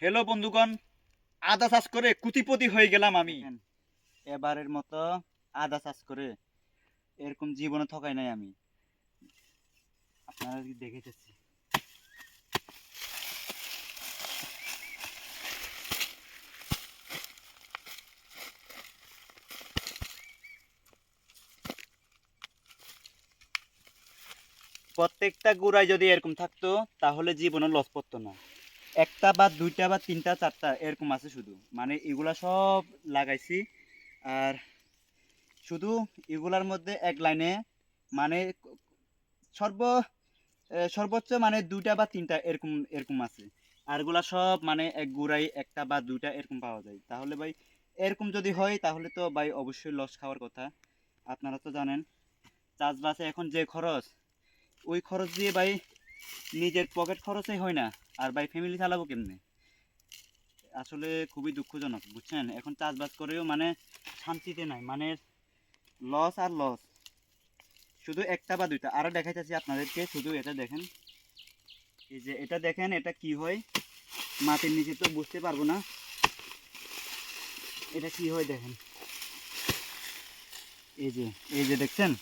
Hello বন্ধুগণ, আদা চাষ করে কোটিপতি হয়ে গেলাম আমি। এবারের মতো আদা চাষ করে এরকম জীবনে ঠকাই নাই আমি। আপনারা দেখেছি। প্রত্যেকটা গুড়াই যদি এরকম থাকতো তাহলে জীবনে লস পড়তো না। একটা বা দুইটা বা তিনটা চারটা এরকম আছে শুধু, মানে এগুলা সব লাগাইছি। আর শুধু এগুলার মধ্যে এক লাইনে মানে সর্ব সর্বোচ্চ মানে দুইটা বা তিনটা এরকম এরকম আছে। আর এগুলা সব মানে এক গুড়াই একটা বা দুইটা এরকম পাওয়া যায়। তাহলে ভাই এরকম যদি হয় তাহলে তো ভাই অবশ্যই লস খাওয়ার কথা। আপনারা তো জানেন চাষবাসে এখন যে খরচ, ওই খরচ দিয়ে ভাই নিজের পকেট খরচই হয় না, আর ভাই ফ্যামিলি চালাবো কেমনে? আসলে খুবই দুঃখজনক, বুঝছেন? এখন চাষবাস করেও মানে শান্তিতে নাই, মানে লস আর লস। শুধু একটা বা দুইটা আরো দেখাইতেছি আপনাদেরকে, শুধু এটা দেখেন। এই যে এটা দেখেন, এটা কি হয় মাটির নিচে তো বুঝতে পারবো না এটা কি হয়। দেখেন এই যে, এই যে দেখছেন,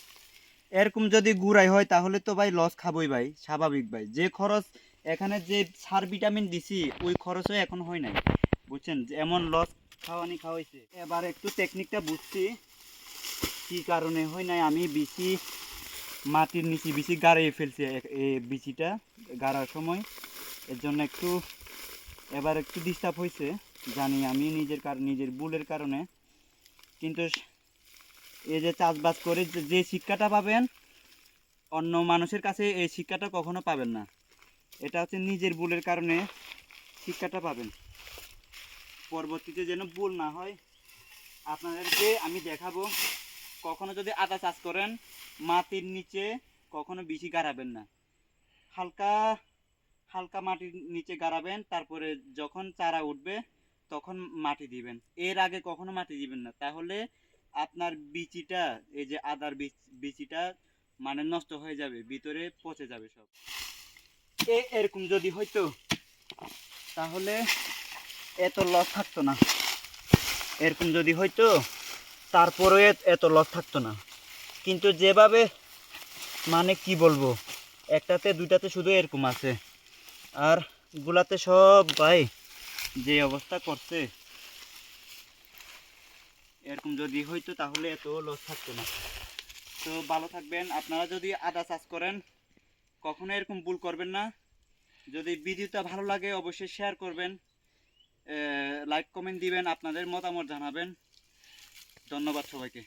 এরকম যদি গুড়াই হয় তাহলে তো ভাই লস খাবোই ভাই, স্বাভাবিক ভাই। যে খরচ এখানে যে সার ভিটামিন দিছি ওই খরচও এখন হয় নাই, বুঝছেন? এমন লস খাওয়াইছে। এবার একটু টেকনিকটা বুঝছি কি কারণে হয় নাই। আমি বিচি মাটির নিচে বিচি গাড়িয়ে ফেলছি, এই বিচিটা গাড়ার সময় এর জন্য একটু এবার একটু ডিস্টার্ব হয়েছে, জানি আমি নিজের ভুলের কারণে। কিন্তু এই যে চাষবাস করে যে শিক্ষাটা পাবেন অন্য মানুষের কাছে এই শিক্ষাটা কখনো পাবেন না। এটা হচ্ছে নিজের ভুলের কারণে শিক্ষাটা পাবেন। পরবর্তীতে যেন ভুল না হয় আপনাদেরকে আমি দেখাবো। কখনো যদি আদা চাষ করেন মাটির নিচে কখনো বেশি গাড়াবেন না, হালকা হালকা মাটির নিচে গাড়াবেন। তারপরে যখন চারা উঠবে তখন মাটি দিবেন, এর আগে কখনো মাটি দিবেন না। তাহলে আপনার বিচিটা, এই যে আদার বিচিটা মানে নষ্ট হয়ে যাবে, ভিতরে পচে যাবে সব। এরকম যদি হইতো তাহলে এত লস থাকতো না। এরকম যদি হইতো তারপরে এত লস থাকতো না। কিন্তু যেভাবে মানে কি বলবো, একটাতে দুইটাতে শুধু এরকম আছে, আর গুলাতে সব ভাই যে অবস্থা করছে, এরকম যদি হইতো তাহলে এত লস থাকতো না। তো ভালো থাকবেন। আপনারা যদি আদা চাষ করেন কখনো এরকম ভুল করবেন না। যদি ভিডিওটা ভালো লাগে অবশ্যই শেয়ার করবেন, লাইক কমেন্ট দিবেন, আপনাদের মতামত জানাবেন। ধন্যবাদ সবাইকে।